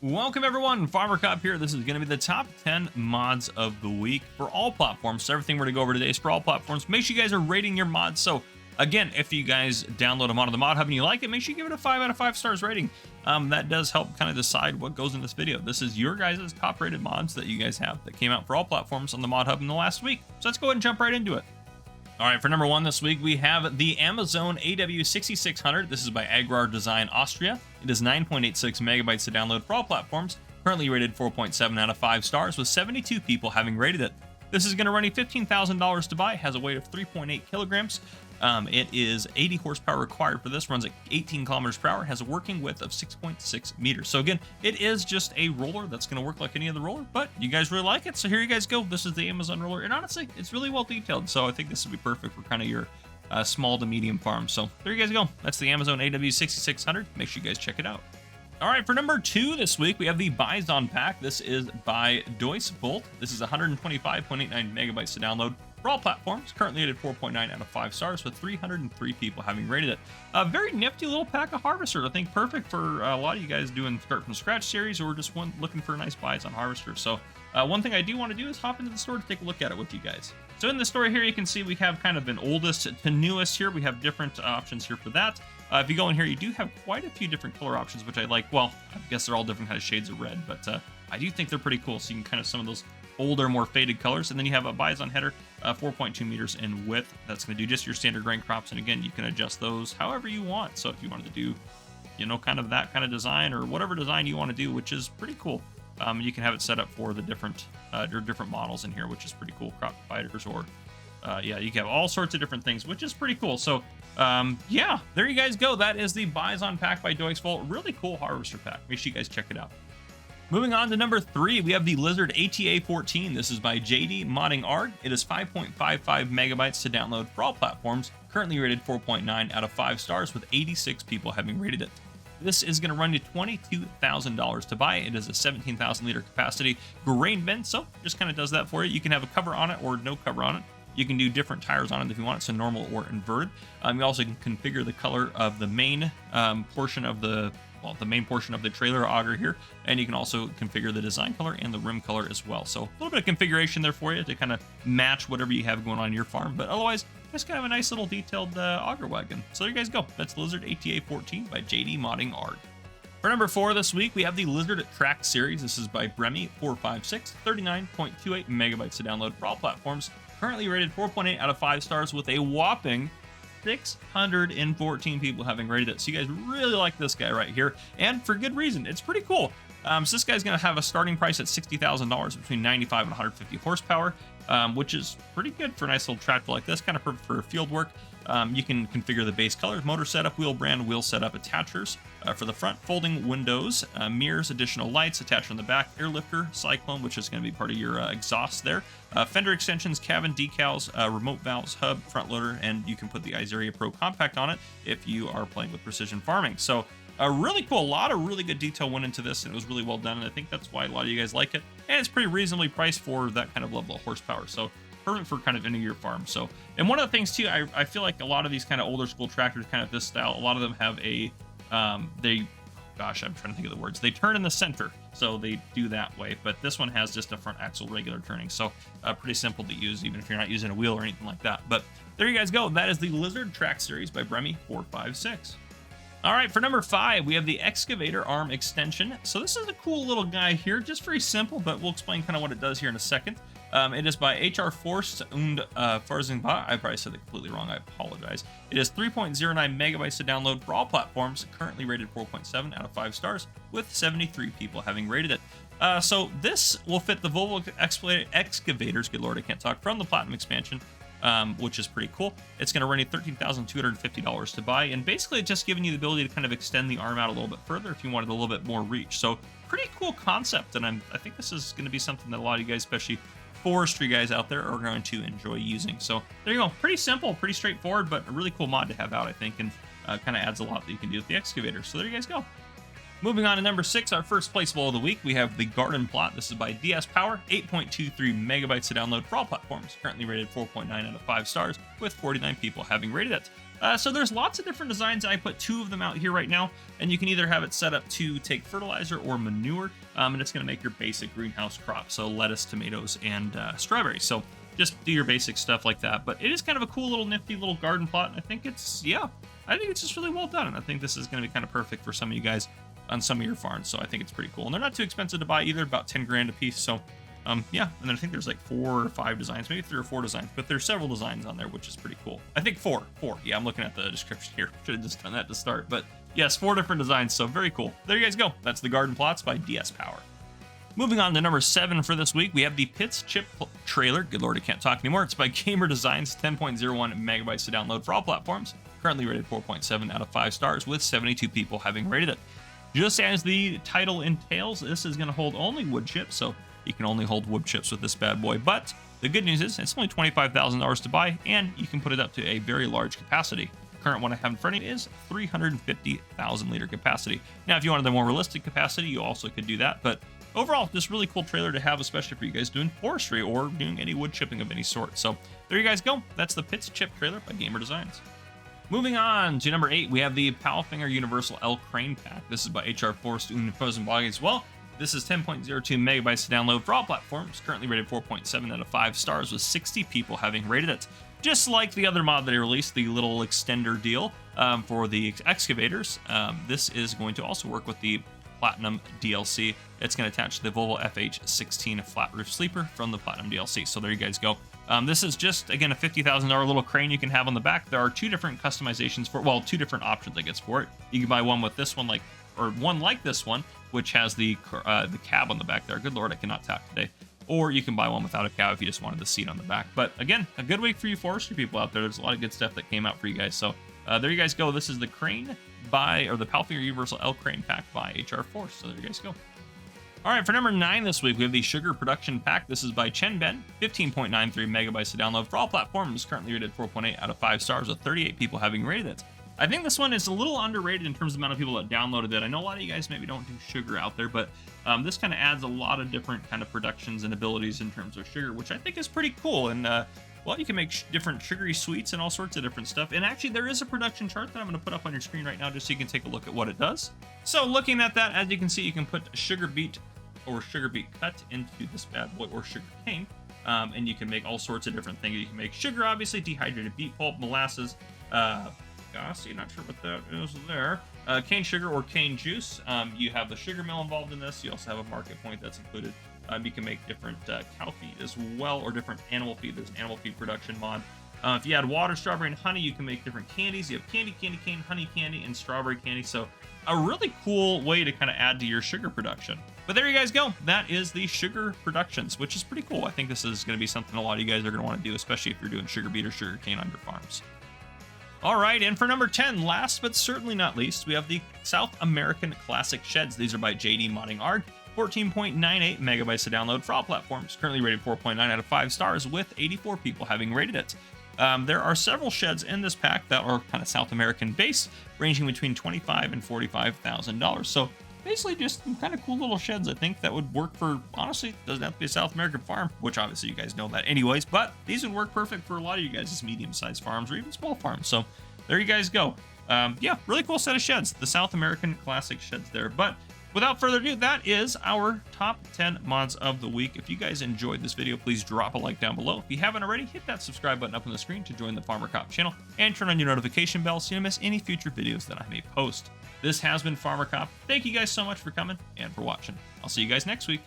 Welcome everyone, Farmer Cop here. This is going to be the top 10 mods of the week for all platforms. So everything we're going to go over today is for all platforms. Make sure you guys are rating your mods. So again, if you guys download a mod on the Mod Hub and you like it, make sure you give it a 5 out of 5 stars rating. That does help kind of decide what goes in this video. This is your guys' top rated mods that you guys have that came out for all platforms on the Mod Hub in the last week. So let's go ahead and jump right into it. All right, for number 1 this week, we have the Amazon AW6600. This is by Agrar Design Austria. It is 9.86 megabytes to download for all platforms, currently rated 4.7 out of 5 stars, with 72 people having rated it. This is going to run you $15,000 to buy, has a weight of 3.8 kilograms. It is 80 horsepower required for this, runs at 18 kilometers per hour, has a working width of 6.6 meters. So again, it is just a roller that's going to work like any other roller, but you guys really like it. So here you guys go. This is the Amazon roller, and honestly, it's really well detailed. So I think this would be perfect for kind of your small to medium farm. So there you guys go. That's the Amazon AW6600. Make sure you guys check it out. All right, for number 2 this week, we have the Bison Pack. This is by Deutsche Bolt. This is 125.89 megabytes to download for all platforms, currently rated 4.9 out of 5 stars, with 303 people having rated it. A very nifty little pack of harvesters. I think perfect for a lot of you guys doing start from scratch series or just looking for nice buys on harvesters. So one thing I do want to do is hop into the store to take a look at it with you guys. So in the store here, you can see we have kind of an oldest to newest here. We have different options here for that. If you go in here, you do have quite a few different color options, which I like. Well, I guess they're all different kind of shades of red, but I do think they're pretty cool. So you can kind of some of those older, more faded colors. And then you have a Bison header, 4.2 meters in width. That's going to do just your standard grain crops. And again, you can adjust those however you want. So if you wanted to do, you know, kind of that kind of design or whatever design you want to do, which is pretty cool. You can have it set up for the different models in here, which is pretty cool. Crop fighters or yeah, you can have all sorts of different things, which is pretty cool. So yeah, there you guys go. That is the Bison Pack by Deutsche Bolt. Really cool harvester pack. Make sure you guys check it out. Moving on to number 3, we have the Lizard ATA14. This is by JD Modding ARG. It is 5.55 megabytes to download for all platforms, currently rated 4.9 out of 5 stars, with 86 people having rated it. This is going to run you $22,000 to buy. It is a 17,000 liter capacity grain bin, so just kind of does that for you. You can have a cover on it or no cover on it. You can do different tires on it if you want, so normal or inverted. You also can configure the color of the main portion of the main portion of the trailer auger here, and you can also configure the design color and the rim color as well. So a little bit of configuration there for you to kind of match whatever you have going on in your farm, but otherwise just kind of a nice little detailed auger wagon. So there you guys go. That's Lizard ATA14 by JD Modding ARG. For number 4 this week, we have the Lizard Track series. This is by Bremy456, 39.28 megabytes to download for all platforms, currently rated 4.8 out of 5 stars, with a whopping 614 people having rated it. So you guys really like this guy right here, and for good reason. It's pretty cool. So this guy's going to have a starting price at $60,000 between 95 and 150 horsepower, which is pretty good for a nice little tractor like this, kind of perfect for field work. You can configure the base colors, motor setup, wheel brand, wheel setup, attachers for the front, folding windows, mirrors, additional lights attached on the back, air lifter, cyclone, which is going to be part of your exhaust there, fender extensions, cabin decals, remote valves, hub, front loader, and you can put the Iseria Pro Compact on it if you are playing with precision farming. So really cool. A lot of really good detail went into this, and it was really well done, and I think that's why a lot of you guys like it. And it's pretty reasonably priced for that kind of level of horsepower. So perfect for kind of into your farm. So, and one of the things too, I feel like a lot of these kind of older school tractors, kind of this style, a lot of them have a gosh, I'm trying to think of the words. They turn in the center, so they do that way. But this one has just a front axle regular turning, so pretty simple to use, even if you're not using a wheel or anything like that. But there you guys go. That is the Lizard Track series by Bremy456. All right, for number 5, we have the Excavator Arm Extension. So this is a cool little guy here, just very simple, but we'll explain kind of what it does here in a second. It is by HR Forst und Farzingbach. I probably said it completely wrong. I apologize. It is 3.09 megabytes to download for all platforms, currently rated 4.7 out of 5 stars, with 73 people having rated it. So this will fit the Volvo excavators, good lord, I can't talk, from the Platinum expansion, which is pretty cool. It's going to run you $13,250 to buy, and basically it's just giving you the ability to kind of extend the arm out a little bit further if you wanted a little bit more reach. So pretty cool concept, and I think this is going to be something that a lot of you guys, especially forestry guys out there, are going to enjoy using. So there you go. Pretty simple, pretty straightforward, but a really cool mod to have out, I think, and kind of adds a lot that you can do with the excavator. So there you guys go. Moving on to number 6, our first placeable of the week, we have the Garden Plot. This is by DS Power, 8.23 megabytes to download for all platforms. Currently rated 4.9 out of 5 stars, with 49 people having rated it. So there's lots of different designs. I put 2 of them out here right now, and you can either have it set up to take fertilizer or manure, and it's going to make your basic greenhouse crop, so lettuce, tomatoes, and strawberries. So just do your basic stuff like that. But it is kind of a cool little nifty little garden plot. I think it's just really well done, and I think this is going to be kind of perfect for some of you guys on some of your farms. So I think it's pretty cool, and they're not too expensive to buy either, about 10 grand a piece. So yeah, and then I think there's like 4 or 5 designs, maybe 3 or 4 designs, but there's several designs on there, which is pretty cool. I think 4. Yeah, I'm looking at the description here. Should have just done that to start, but yes, 4 different designs, so very cool. There you guys go. That's the Garden Plots by DS Power. Moving on to number 7 for this week, we have the Pits Chip trailer. Good lord, I can't talk anymore. It's by Gamer Designs, 10.01 megabytes to download for all platforms. Currently rated 4.7 out of 5 stars, with 72 people having rated it. Just as the title entails, this is going to hold only wood chips, so you can only hold wood chips with this bad boy. But the good news is it's only $25,000 to buy, and you can put it up to a very large capacity. The current one I have in front of me is 350,000 liter capacity. Now, if you wanted the more realistic capacity, you also could do that. But overall, just really cool trailer to have, especially for you guys doing forestry or doing any wood chipping of any sort. So there you guys go. That's the Pits Chip trailer by Gamer Designs. Moving on to number 8, we have the Palfinger Universal L Crane Pack. This is by HR Forst und Fosenbog as well. This is 10.02 megabytes to download for all platforms. Currently rated 4.7 out of 5 stars, with 60 people having rated it. Just like the other mod that I released, the little extender deal for the excavators, this is going to also work with the Platinum DLC. It's going to attach to the Volvo FH16 flat roof sleeper from the Platinum DLC. So there you guys go. This is just, again, a $50,000 little crane you can have on the back. There are 2 different customizations for, well, 2 different options, I guess, for it. You can buy one with this one, or one like this one, which has the cab on the back there. Good lord, I cannot talk today. Or you can buy one without a cab if you just wanted the seat on the back. But again, a good week for you forestry people out there. There's a lot of good stuff that came out for you guys. So there you guys go. This is the crane the Palfinger Universal L Crane Pack by HR Forst. So there you guys go. All right, for number 9 this week, we have the Sugar Production Pack. This is by Chen Ben, 15.93 megabytes to download for all platforms. Currently rated 4.8 out of 5 stars, with 38 people having rated it. I think this one is a little underrated in terms of the amount of people that downloaded it. I know a lot of you guys maybe don't do sugar out there, but this kind of adds a lot of different kind of productions and abilities in terms of sugar, which I think is pretty cool. And well, you can make different sugary sweets and all sorts of different stuff. And actually, there is a production chart that I'm going to put up on your screen right now just so you can take a look at what it does. So looking at that, as you can see, you can put sugar beet or sugar beet cut into this bad boy, or sugar cane, and you can make all sorts of different things. You can make sugar, obviously, dehydrated beet pulp, molasses, gosh, you're not sure what that is there. Cane sugar or cane juice. You have the sugar mill involved in this. You also have a market point that's included. You can make different cow feed as well, or different animal feed. There's an animal feed production mod. If you add water, strawberry, and honey, you can make different candies. You have candy cane, honey candy, and strawberry candy. So a really cool way to kind of add to your sugar production. But there you guys go. That is the Sugar Productions, which is pretty cool. I think this is going to be something a lot of you guys are going to want to do, especially if you're doing sugar beet or sugar cane on your farms. All right, and for number 10, last but certainly not least, we have the South American Classic Sheds. These are by JD Modding Art, 14.98 megabytes to download for all platforms. Currently rated 4.9 out of 5 stars, with 84 people having rated it. There are several sheds in this pack that are kind of South American based, ranging between $25,000 and $45,000. So basically just some kind of cool little sheds, I think, that would work for, honestly, doesn't have to be a South American farm, which obviously you guys know that anyways, but these would work perfect for a lot of you guys' medium-sized farms or even small farms. So there you guys go. Yeah, really cool set of sheds, the South American Classic Sheds there. But without further ado, that is our top 10 mods of the week. If you guys enjoyed this video, please drop a like down below. If you haven't already, hit that subscribe button up on the screen to join the Farmer Cop channel, and turn on your notification bell so you don't miss any future videos that I may post. This has been Farmer Cop. Thank you guys so much for coming and for watching. I'll see you guys next week.